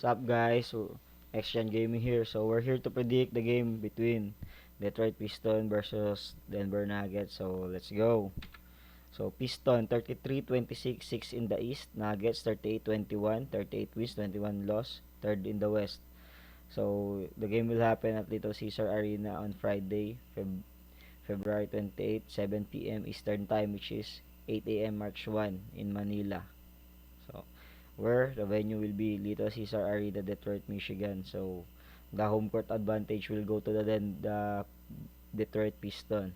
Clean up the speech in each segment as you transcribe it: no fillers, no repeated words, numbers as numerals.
What's up guys? So, XGen Gaming here. So we're here to predict the game between Detroit Piston versus Denver Nuggets. So let's go. So Piston 33-26, 6 in the East. Nuggets 38-21, 38 wins, 21 loss, third in the West. So the game will happen at Little Caesar Arena on Friday, February 28, 7 p.m. Eastern Time, which is 8 a.m. March 1 in Manila. So where the venue will be Little Caesar Arena, Detroit, Michigan. So the home court advantage will go to the Detroit Piston.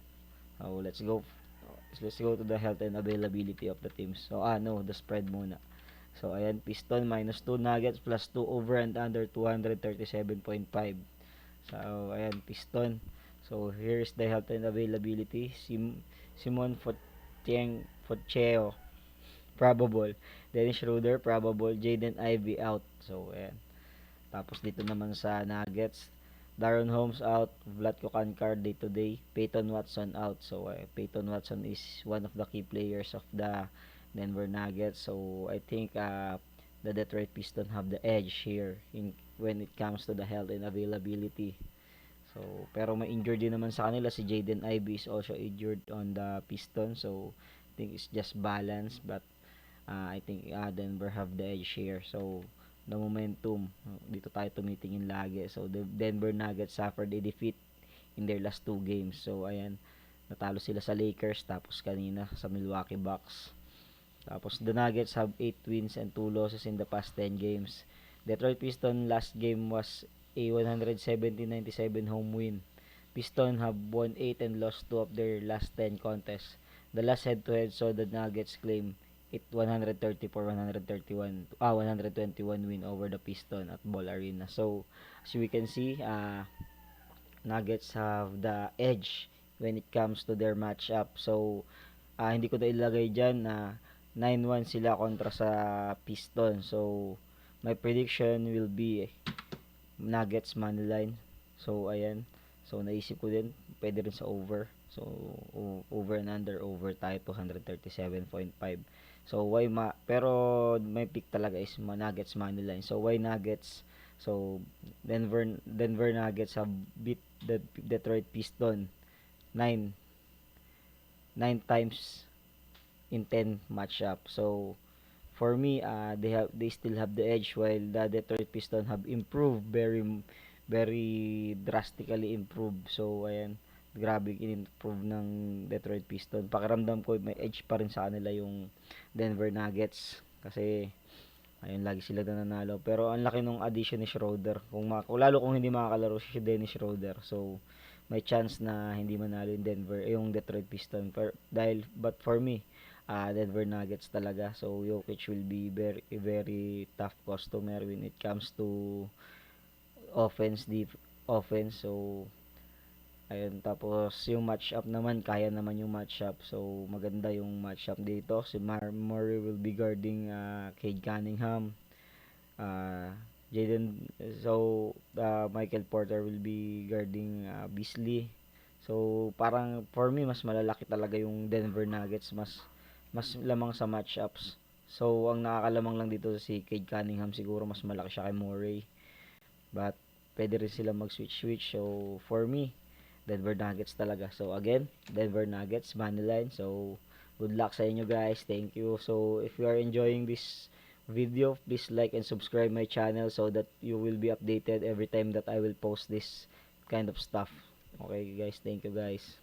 So let's go to the health and availability of the teams. So no, the spread muna. So ayan, Piston -2, Nuggets +2, over and under 237.5. So ayan, Piston. So here's the health and availability. Simon Focheo probable. Dennis Schroeder probable. Jaden Ivey out. So ayan. Tapos dito naman sa Nuggets, Darren Holmes out, Vlatko Kankar day to day, Peyton Watson out. So Peyton Watson is one of the key players of the Denver Nuggets. So I think the Detroit Pistons have the edge here when it comes to the health and availability. So pero may injured din naman sa kanila, si Jaden Ivey is also injured on the Pistons. So I think it's just balance, but I think Denver have the edge here. So the momentum, dito tayo tumitingin lagi. So the Denver Nuggets suffered a defeat in their last two games. So ayan, natalo sila sa Lakers, tapos kanina sa Milwaukee Bucks. Tapos the Nuggets have 8 wins and 2 losses in the past 10 games. Detroit Pistons last game was a 170-97 home win. Pistons have won 8 and lost 2 of their last 10 contests. The last head-to-head saw the Nuggets claim it 121 win over the Piston at Ball Arena. So as we can see, Nuggets have the edge when it comes to their matchup. So hindi ko na ilagay dyan na 9-1 sila kontra sa Piston. So my prediction will be Nuggets moneyline. So ayan. So naisip ko din pwede rin sa over. So over and under, over tayo 237.5. So pero may pick talaga is Nuggets moneyline. So why Nuggets? So Denver Nuggets have beat the Detroit Piston 9 times in 10 matchup. So for me, they still have the edge, while the Detroit Pistons have improved very drastically improved. So ayan, grabe in-improve ng Detroit Pistons. Pakiramdam ko may edge pa rin sa kanila yung Denver Nuggets kasi ayun, lagi sila nananalo. Pero ang laki nung addition ni Schroeder. Lalo kung hindi makakalaro si Dennis Schroeder. So may chance na hindi manalo yung Detroit Pistons. But for me, Denver Nuggets talaga. So Jokic will be very tough customer when it comes to offense. So ayun, tapos yung matchup naman, kaya naman yung matchup. So maganda yung matchup dito. Si Murray will be guarding Cade Cunningham. Jaden so Michael Porter will be guarding Beasley. So parang for me mas malalaki talaga yung Denver Nuggets, mas lamang sa matchups. So ang nakakalamang lang dito si Cade Cunningham, siguro mas malaki siya kay Murray. But pwede rin sila mag-switch. So for me, Denver Nuggets talaga. So again, Denver Nuggets moneyline. So good luck sa inyo guys. Thank you. So if you are enjoying this video, please like and subscribe my channel so that you will be updated every time that I will post this kind of stuff. Okay guys, thank you guys.